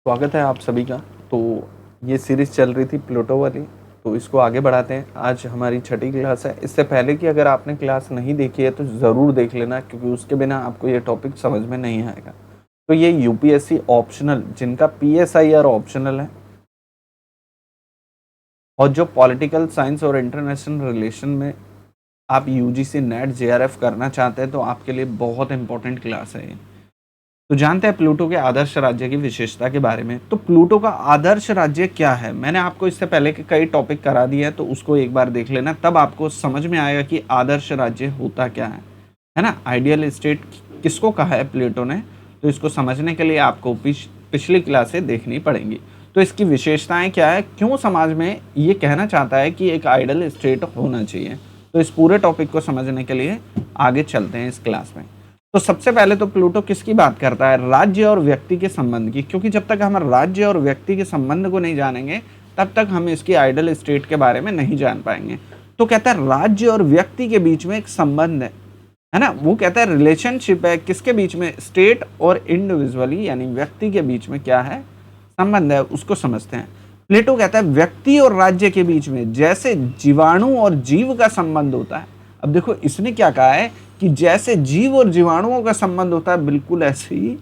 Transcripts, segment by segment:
स्वागत है आप सभी का। तो ये सीरीज़ चल रही थी प्लूटो वाली, तो इसको आगे बढ़ाते हैं। आज हमारी छठी क्लास है। इससे पहले कि अगर आपने क्लास नहीं देखी है तो ज़रूर देख लेना, क्योंकि उसके बिना आपको ये टॉपिक समझ में नहीं आएगा। तो ये यूपीएससी ऑप्शनल, जिनका पीएसआईआर ऑप्शनल है और जो पॉलिटिकल साइंस और इंटरनेशनल रिलेशन में आप यूजीसी नेट जेआरएफ करना चाहते हैं, तो आपके लिए बहुत इंपॉर्टेंट क्लास है ये। तो जानते हैं प्लूटो के आदर्श राज्य की विशेषता के बारे में। तो प्लूटो का आदर्श राज्य क्या है, मैंने आपको इससे पहले के कई टॉपिक करा दिए हैं, तो उसको एक बार देख लेना, तब आपको समझ में आएगा कि आदर्श राज्य होता क्या है ना। आइडियल स्टेट किसको कहा है प्लूटो ने, तो इसको समझने के लिए आपको पिछली क्लासें देखनी पड़ेंगी। तो इसकी विशेषताएं क्या है, क्यों समाज में ये कहना चाहता है कि एक आइडियल स्टेट होना चाहिए। तो इस पूरे टॉपिक को समझने के लिए आगे चलते हैं इस क्लास में। तो सबसे पहले तो प्लूटो किसकी बात करता है, राज्य और व्यक्ति के संबंध की, क्योंकि जब तक हम राज्य और व्यक्ति के संबंध को नहीं जानेंगे तब तक हम इसकी आइडियल स्टेट के बारे में नहीं जान पाएंगे। तो कहता है राज्य और व्यक्ति के बीच में एक संबंध है ना। वो कहता है रिलेशनशिप है किसके बीच में, स्टेट और इंडिविजुअली यानी व्यक्ति के बीच में क्या है, संबंध है, उसको समझते हैं। प्लेटो कहता है व्यक्ति और राज्य के बीच में जैसे जीवाणु और जीव का संबंध होता है। अब देखो इसने क्या कहा है कि जैसे जीव और जीवाणुओं का संबंध होता है, बिल्कुल ऐसे ही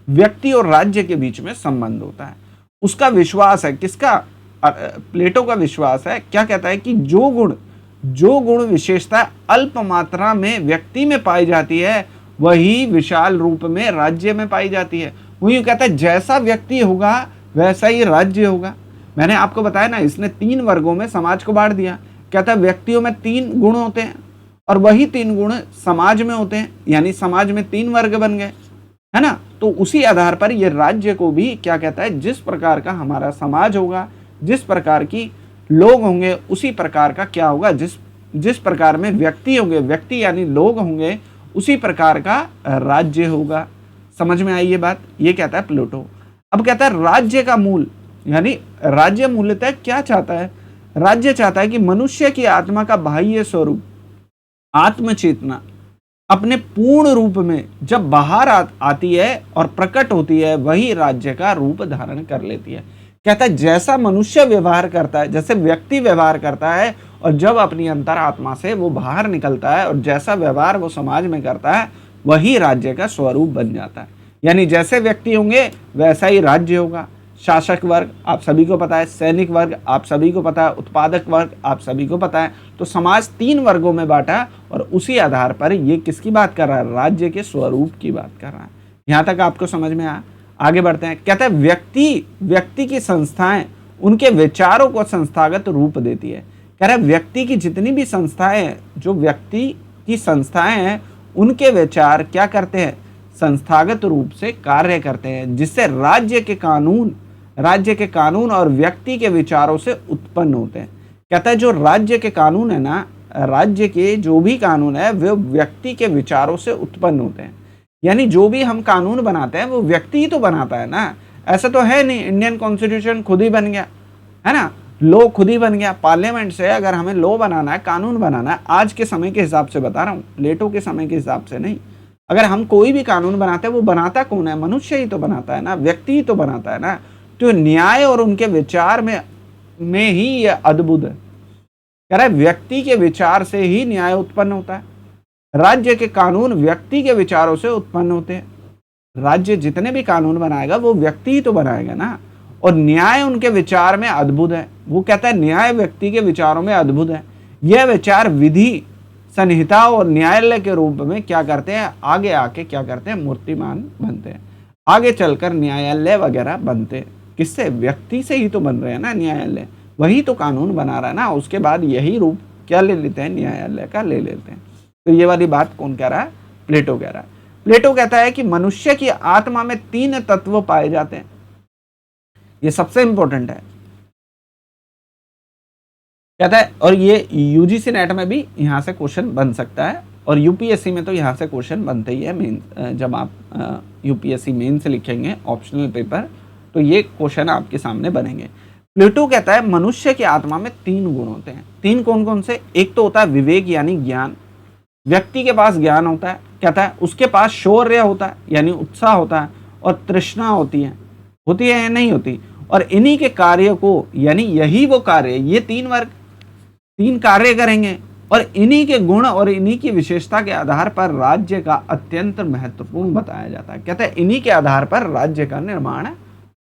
व्यक्ति और राज्य के बीच में संबंध होता है। उसका विश्वास है, किसका, प्लेटो का विश्वास है। क्या कहता है कि जो गुण विशेषता अल्प मात्रा में व्यक्ति में पाई जाती है वही विशाल रूप में राज्य में पाई जाती है। वही कहता है जैसा व्यक्ति होगा वैसा ही राज्य होगा। मैंने आपको बताया ना, इसने 3 वर्गों में समाज को बांट दिया। कहता है व्यक्तियों में 3 गुण होते हैं और वही 3 गुण समाज में होते हैं, यानी समाज में 3 वर्ग बन गए, है ना। तो उसी आधार पर ये राज्य को भी क्या कहता है, जिस प्रकार का हमारा समाज होगा, जिस प्रकार की लोग होंगे, उसी प्रकार का क्या होगा, जिस प्रकार में व्यक्ति होंगे, व्यक्ति यानी लोग होंगे, उसी प्रकार का राज्य होगा। समझ में आई ये बात, ये कहता है प्लूटो। अब कहता है राज्य का मूल, यानी राज्य मूलतः क्या चाहता है, राज्य चाहता है कि मनुष्य की आत्मा का बाह्य स्वरूप, आत्मचेतना अपने पूर्ण रूप में जब बाहर आती है और प्रकट होती है, वही राज्य का रूप धारण कर लेती है। कहता है जैसा मनुष्य व्यवहार करता है, जैसे व्यक्ति व्यवहार करता है और जब अपनी अंतरात्मा से वो बाहर निकलता है और जैसा व्यवहार वो समाज में करता है, वही राज्य का स्वरूप बन जाता है। यानी जैसे व्यक्ति होंगे वैसा ही राज्य होगा। शासक वर्ग आप सभी को पता है, सैनिक वर्ग आप सभी को पता है, उत्पादक वर्ग आप सभी को पता है। तो समाज 3 वर्गों में बांटा और उसी आधार पर ये किसकी बात कर रहा है, राज्य के स्वरूप की बात कर रहा है। यहाँ तक आपको समझ में आया। आगे बढ़ते हैं। कहता है व्यक्ति की संस्थाएं उनके विचारों को संस्थागत रूप देती है। कह रहा है व्यक्ति की जितनी भी संस्थाएं हैं, जो व्यक्ति की संस्थाएं हैं, उनके विचार क्या करते हैं, संस्थागत रूप से कार्य करते हैं, जिससे राज्य के कानून और व्यक्ति के विचारों से उत्पन्न होते हैं। कहता है जो राज्य के कानून है ना, राज्य के जो भी कानून है वे व्यक्ति के विचारों से उत्पन्न होते हैं। यानी जो भी हम कानून बनाते हैं वो व्यक्ति ही तो बनाता है ना, ऐसा तो है नहीं इंडियन कॉन्स्टिट्यूशन खुद ही बन गया, है ना, लॉ खुद ही बन गया। पार्लियामेंट से अगर हमें लॉ बनाना है, कानून बनाना है, आज के समय के हिसाब से बता रहा हूँ, प्लेटो के समय के हिसाब से नहीं, अगर हम कोई भी कानून बनाते हैं वो बनाता कौन है, मनुष्य ही तो बनाता है ना, व्यक्ति ही तो बनाता है ना। तो न्याय और उनके विचार में ही यह अद्भुत है। कह रहा है व्यक्ति के विचार से ही न्याय उत्पन्न होता है। राज्य के कानून व्यक्ति के विचारों से उत्पन्न होते हैं। राज्य जितने भी कानून बनाएगा वो व्यक्ति ही तो बनाएगा ना। और न्याय उनके विचार में अद्भुत है। वो कहता है न्याय व्यक्ति के विचारों में अद्भुत है। यह विचार विधि, संहिता और न्यायालय के रूप में क्या करते हैं, आगे आके क्या करते हैं, मूर्तिमान बनते हैं। आगे चलकर न्यायालय वगैरह बनते हैं। किससे, व्यक्ति से ही तो बन रहे हैं ना न्यायालय, वही तो कानून बना रहा है ना। उसके बाद यही रूप क्या ले लेते हैं, न्यायालय का ले लेते हैं। तो ये वाली बात कौन कह रहा है, प्लेटो कह रहा है। प्लेटो कहता है कि मनुष्य की आत्मा में 3 तत्व पाए जाते हैं। ये सबसे इंपॉर्टेंट है, कहता है। और ये यूजीसी नेट में भी यहाँ से क्वेश्चन बन सकता है और यूपीएससी में तो यहाँ से क्वेश्चन बनते ही है। मेन जब आप यूपीएससी मेन से लिखेंगे ऑप्शनल पेपर, तो ये क्वेश्चन आपके सामने बनेंगे। प्लेटो कहता है मनुष्य की आत्मा में 3 गुण होते हैं। 3 कौन कौन से, एक तो होता है विवेक यानी ज्ञान, व्यक्ति के पास ज्ञान होता है। कहता है उसके पास शौर्य होता है यानी उत्साह होता है और तृष्णा होती है। होती है या नहीं होती? और इन्हीं के कार्य को, यानी यही वो कार्य, ये 3 वर्ग 3 कार्य करेंगे और इन्हीं के गुण और इन्हीं की विशेषता के आधार पर राज्य का अत्यंत महत्वपूर्ण बताया जाता है। कहते हैं इन्हीं के आधार पर राज्य का निर्माण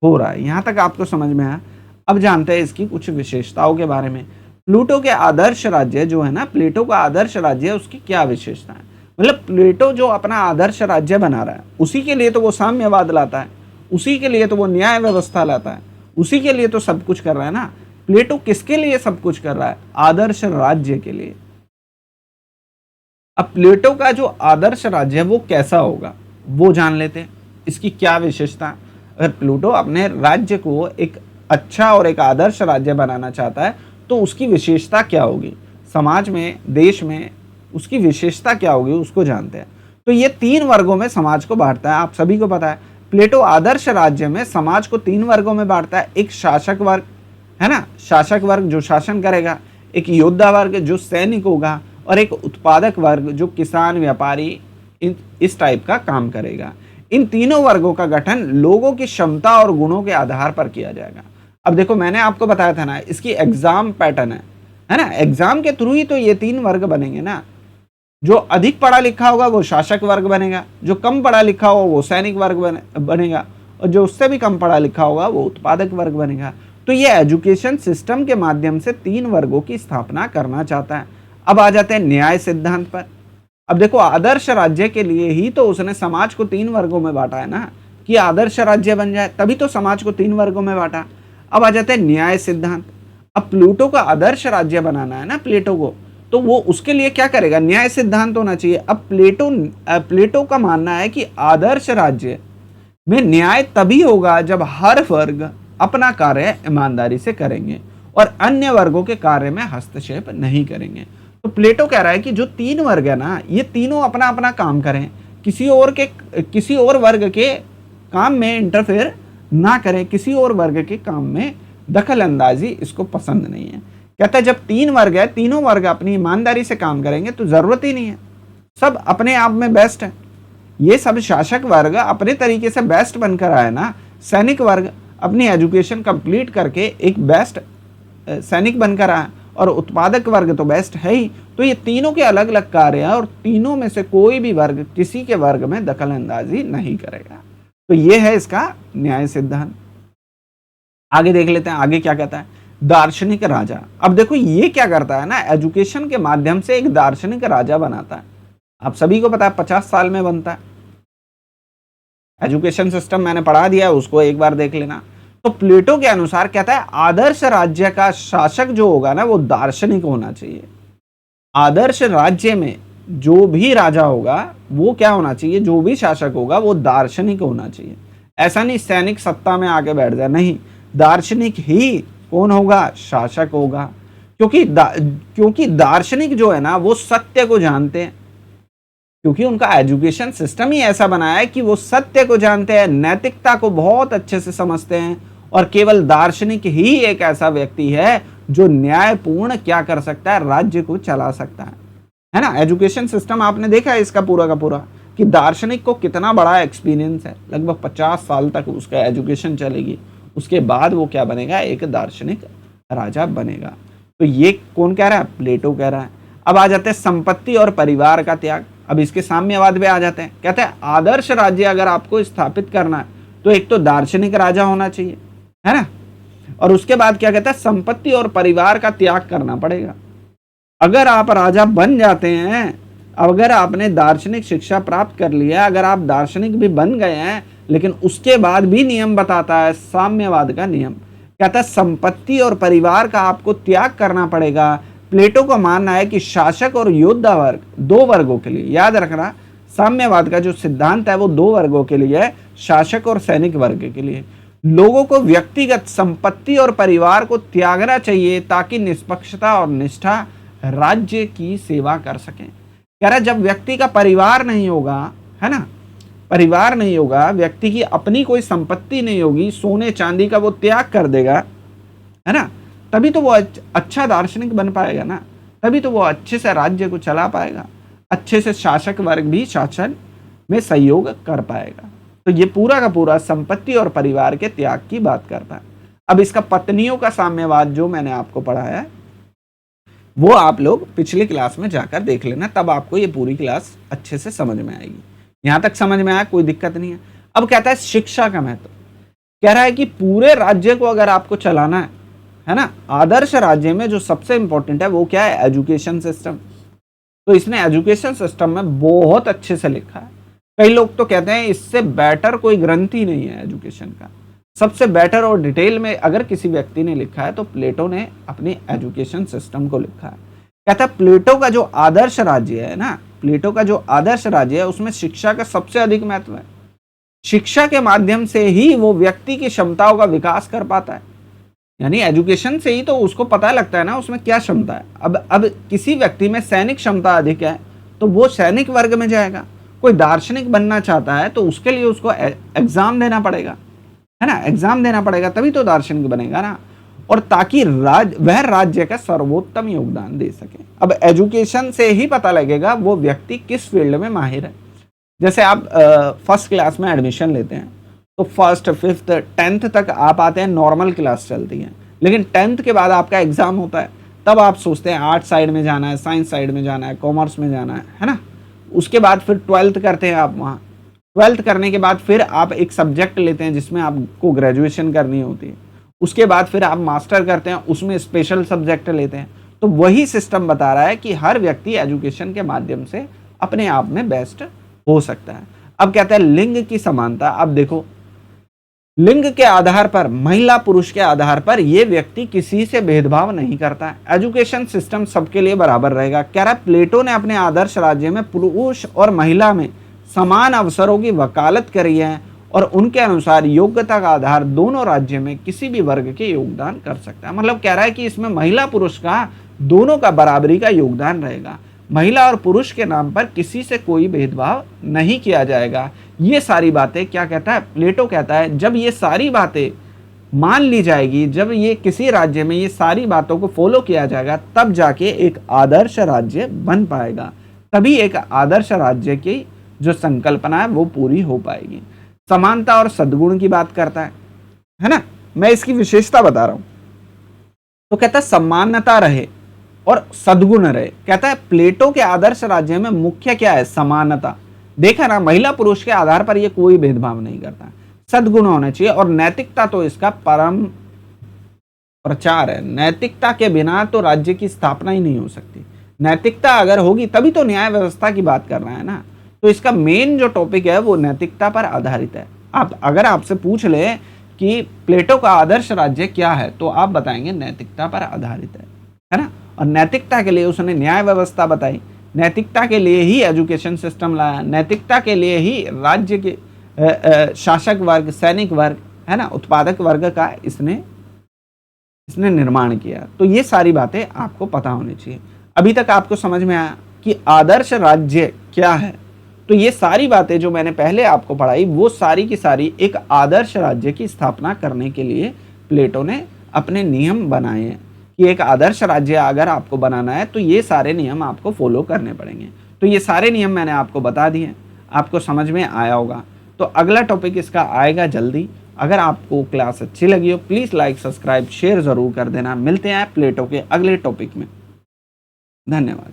हो रहा है। यहां तक आपको समझ में आया। अब जानते हैं इसकी कुछ विशेषताओं के बारे में। प्लूटो के आदर्श राज्य जो है ना, प्लेटो का आदर्श राज्य है, उसकी क्या विशेषता है? मतलब प्लेटो जो अपना आदर्श राज्य बना रहा है, उसी के लिए तो वो साम्यवाद लाता है, उसी के लिए तो वो न्याय व्यवस्था लाता है, उसी के लिए तो सब कुछ कर रहा है ना। प्लेटो किसके लिए सब कुछ कर रहा है? आदर्श राज्य के लिए। अब प्लेटो का जो आदर्श राज्य है वो कैसा होगा, वो जान लेते हैं। इसकी क्या विशेषता? अगर प्लूटो अपने राज्य को एक अच्छा और एक आदर्श राज्य बनाना चाहता है तो उसकी विशेषता क्या होगी, समाज में, देश में उसकी विशेषता क्या होगी, उसको जानते हैं। तो ये 3 वर्गों में समाज को बांटता है, आप सभी को पता है। प्लेटो आदर्श राज्य में समाज को 3 वर्गों में बांटता है। एक शासक वर्ग है ना, शासक वर्ग जो शासन करेगा, एक योद्धा वर्ग जो सैनिक होगा, और एक उत्पादक वर्ग जो किसान, व्यापारी, इस टाइप का काम करेगा। इन तीनों वर्गों का गठन लोगों की क्षमता और गुणों के आधार पर किया जाएगा। अब देखो, मैंने आपको बताया था ना, इसकी एग्जाम पैटर्न है ना, एग्जाम के थ्रू ही तो ये 3 वर्ग बनेंगे ना। जो अधिक पढ़ा लिखा होगा वो शासक वर्ग बनेगा, जो कम पढ़ा लिखा होगा वो सैनिक वर्ग बनेगा, और जो उससे भी कम पढ़ा लिखा होगा वो उत्पादक वर्ग बनेगा। तो ये एजुकेशन सिस्टम के माध्यम से 3 वर्गों की स्थापना करना चाहता है। अब आ जाते हैं न्याय सिद्धांत पर। अब देखो, आदर्श राज्य के लिए ही तो उसने समाज को 3 वर्गों में बांटा है ना, कि आदर्श राज्य बन जाए, तभी तो समाज को 3 वर्गों में बांटा। अब आ जाते हैं न्याय सिद्धांत। अब प्लूटो का आदर्श राज्य बनाना है ना प्लेटो को, तो वो उसके लिए क्या करेगा? न्याय सिद्धांत होना चाहिए। अब प्लेटो का मानना है कि आदर्श राज्य में न्याय तभी होगा जब हर वर्ग अपना कार्य ईमानदारी से करेंगे और अन्य वर्गों के कार्य में हस्तक्षेप नहीं करेंगे। तो प्लेटो कह रहा है कि जो 3 वर्ग है ना, ये तीनों अपना अपना काम करें, किसी और वर्ग के काम में इंटरफेयर ना करें, किसी और वर्ग के काम में दखल अंदाजी इसको पसंद नहीं है। कहता है जब 3 वर्ग है, तीनों वर्ग अपनी ईमानदारी से काम करेंगे तो जरूरत ही नहीं है, सब अपने आप में बेस्ट है। ये सब शासक वर्ग अपने तरीके से बेस्ट बनकर आए ना, सैनिक वर्ग अपनी एजुकेशन कंप्लीट करके एक बेस्ट सैनिक बनकर आए, और उत्पादक वर्ग तो बेस्ट है ही। तो ये तीनों के अलग अलग कार्य हैं और तीनों में से कोई भी वर्ग किसी के वर्ग में दखल अंदाजी नहीं करेगा। तो ये है इसका न्याय सिद्धांत। आगे देख लेते हैं, आगे क्या कहता है? दार्शनिक राजा। अब देखो, ये क्या करता है ना, एजुकेशन के माध्यम से एक दार्शनिक राजा बनाता है। आप सभी को पता है 50 साल में बनता है। एजुकेशन सिस्टम मैंने पढ़ा दिया है, उसको एक बार देख लेना। तो प्लेटो के अनुसार कहता है आदर्श राज्य का शासक जो होगा ना वो दार्शनिक होना चाहिए। आदर्श राज्य में जो भी राजा होगा वो क्या होना चाहिए, जो भी शासक होगा वो दार्शनिक होना चाहिए। ऐसा नहीं सैनिक सत्ता में आके बैठ जाए, नहीं, दार्शनिक ही कौन होगा? शासक होगा। क्योंकि दार्शनिक जो है ना वो सत्य को जानते हैं, क्योंकि उनका एजुकेशन सिस्टम ही ऐसा बनाया है कि वो सत्य को जानते हैं, नैतिकता को बहुत अच्छे से समझते हैं, और केवल दार्शनिक ही एक ऐसा व्यक्ति है जो न्यायपूर्ण क्या कर सकता है, राज्य को चला सकता है ना। एजुकेशन सिस्टम आपने देखा है इसका पूरा का पूरा, कि दार्शनिक को कितना बड़ा एक्सपीरियंस है, लगभग 50 साल तक उसका एजुकेशन चलेगी, उसके बाद वो क्या बनेगा, एक दार्शनिक राजा बनेगा। तो ये कौन कह रहा है? प्लेटो कह रहा है। अब आ जाते हैं संपत्ति और परिवार का त्याग। अब इसके साम्यवाद पे आ जाते हैं। कहते हैं आदर्श राज्य अगर आपको स्थापित करना है तो एक तो दार्शनिक राजा होना चाहिए, है ना, और उसके बाद क्या कहता है, संपत्ति और परिवार का त्याग करना पड़ेगा। अगर आप राजा बन जाते हैं, अगर आपने दार्शनिक शिक्षा प्राप्त कर लिया, अगर आप दार्शनिक भी बन गए हैं, लेकिन उसके बाद भी नियम बताता है साम्यवाद का नियम, कहता है संपत्ति और परिवार का आपको त्याग करना पड़ेगा। प्लेटो का मानना है कि शासक और योद्धा वर्ग 2 वर्गों के लिए, याद रखना साम्यवाद का जो सिद्धांत है वो 2 वर्गों के लिए है, शासक और सैनिक वर्ग के लिए। लोगों को व्यक्तिगत संपत्ति और परिवार को त्यागना चाहिए ताकि निष्पक्षता और निष्ठा राज्य की सेवा कर सकें। कह रहा है जब व्यक्ति का परिवार नहीं होगा, है ना, परिवार नहीं होगा, व्यक्ति की अपनी कोई संपत्ति नहीं होगी, सोने चांदी का वो त्याग कर देगा, है ना, तभी तो वो अच्छा दार्शनिक बन पाएगा ना, तभी तो वो अच्छे से राज्य को चला पाएगा, अच्छे से शासक वर्ग भी शासन में सहयोग कर पाएगा। तो ये पूरा का पूरा संपत्ति और परिवार के त्याग की बात करता है। अब इसका पत्नियों का साम्यवाद जो मैंने आपको पढ़ाया है वो आप लोग पिछली क्लास में जाकर देख लेना, तब आपको ये पूरी क्लास अच्छे से समझ में आएगी। यहां तक समझ में आया, कोई दिक्कत नहीं है। अब कहता है शिक्षा का महत्व, कह रहा है कि पूरे राज्य को अगर आपको चलाना है ना, आदर्श राज्य में जो सबसे इंपॉर्टेंट है वो क्या है, एजुकेशन सिस्टम। तो इसने एजुकेशन सिस्टम में बहुत अच्छे से लिखा है। कई लोग तो कहते हैं इससे बेटर कोई ग्रंथ ही नहीं है एजुकेशन का। सबसे बेटर और डिटेल में अगर किसी व्यक्ति ने लिखा है तो प्लेटो ने अपनी एजुकेशन सिस्टम को लिखा है। कहता है प्लेटो का जो आदर्श राज्य है ना, प्लेटो का जो आदर्श राज्य है उसमें शिक्षा का सबसे अधिक महत्व है। शिक्षा के माध्यम से ही वो व्यक्ति की क्षमताओं का विकास कर पाता है। यानी एजुकेशन से ही तो उसको पता लगता है ना उसमें क्या क्षमता है। अब किसी व्यक्ति में सैनिक क्षमता अधिक है तो वो सैनिक वर्ग में जाएगा। कोई दार्शनिक बनना चाहता है तो उसके लिए उसको एग्जाम देना पड़ेगा, है ना, एग्जाम देना पड़ेगा तभी तो दार्शनिक बनेगा ना, और ताकि वह राज्य का सर्वोत्तम योगदान दे सके। अब एजुकेशन से ही पता लगेगा वो व्यक्ति किस फील्ड में माहिर है। जैसे आप फर्स्ट क्लास में एडमिशन लेते हैं तो फर्स्ट, फिफ्थ, 10th तक आप आते हैं, नॉर्मल क्लास चलती है, लेकिन 10th के बाद आपका एग्जाम होता है, तब आप सोचते हैं आर्ट साइड में जाना है, साइंस साइड में जाना है, कॉमर्स में जाना है ना। उसके बाद फिर 12th करते हैं आप वहाँ। 12th करने के बाद फिर आप एक सब्जेक्ट लेते हैं जिसमें आपको ग्रेजुएशन करनी होती है। उसके बाद फिर आप मास्टर करते हैं, उसमें स्पेशल सब्जेक्ट लेते हैं। तो वही सिस्टम बता रहा है कि हर व्यक्ति एजुकेशन के माध्यम से अपने आप में बेस्ट हो सकता है। अब कहते हैं लिंग की समानता। अब देखो, लिंग के आधार पर, महिला पुरुष के आधार पर ये व्यक्ति किसी से भेदभाव नहीं करता है। एजुकेशन सिस्टम सबके लिए बराबर रहेगा। कह रहा है प्लेटो ने अपने आदर्श राज्य में पुरुष और महिला में समान अवसरों की वकालत करी है और उनके अनुसार योग्यता का आधार दोनों राज्य में किसी भी वर्ग के योगदान कर सकता है। मतलब कह रहा है कि इसमें महिला पुरुष का दोनों का बराबरी का योगदान रहेगा। महिला और पुरुष के नाम पर किसी से कोई भेदभाव नहीं किया जाएगा। ये सारी बातें क्या कहता है प्लेटो, कहता है जब ये सारी बातें मान ली जाएगी, जब ये किसी राज्य में ये सारी बातों को फॉलो किया जाएगा, तब जाके एक आदर्श राज्य बन पाएगा। तभी एक आदर्श राज्य की जो संकल्पना है वो पूरी हो पाएगी। समानता और सद्गुण की बात करता है ना। मैं इसकी विशेषता बता रहा हूं। तो कहता है समानता रहे और सद्गुण रहे। कहता है प्लेटो के आदर्श राज्य में मुख्य क्या है, समानता। देखा ना, महिला पुरुष के आधार पर ये कोई भेदभाव नहीं करता। सद्गुण होने चाहिए और नैतिकता तो इसका परम प्रचार है। नैतिकता के बिना तो राज्य की स्थापना ही नहीं हो सकती। नैतिकता अगर होगी तभी तो न्याय व्यवस्था की बात कर रहा है ना। तो इसका मेन जो टॉपिक है वो नैतिकता पर आधारित है। आप अगर आपसे पूछ ले कि प्लेटो का आदर्श राज्य क्या है तो आप बताएंगे नैतिकता पर आधारित है ना। और नैतिकता के लिए उसने न्याय व्यवस्था बताई, नैतिकता के लिए ही एजुकेशन सिस्टम लाया, नैतिकता के लिए ही राज्य के शासक वर्ग, सैनिक वर्ग, है ना, उत्पादक वर्ग का इसने निर्माण किया। तो ये सारी बातें आपको पता होनी चाहिए। अभी तक आपको समझ में आया कि आदर्श राज्य क्या है। तो ये सारी बातें जो मैंने पहले आपको पढ़ाई वो सारी की सारी एक आदर्श राज्य की स्थापना करने के लिए प्लेटो ने अपने नियम बनाए हैं कि एक आदर्श राज्य अगर आपको बनाना है तो ये सारे नियम आपको फॉलो करने पड़ेंगे। तो ये सारे नियम मैंने आपको बता दिए, आपको समझ में आया होगा। तो अगला टॉपिक इसका आएगा जल्दी। अगर आपको क्लास अच्छी लगी हो प्लीज़ लाइक, सब्सक्राइब, शेयर ज़रूर कर देना। मिलते हैं प्लेटो के अगले टॉपिक में। धन्यवाद।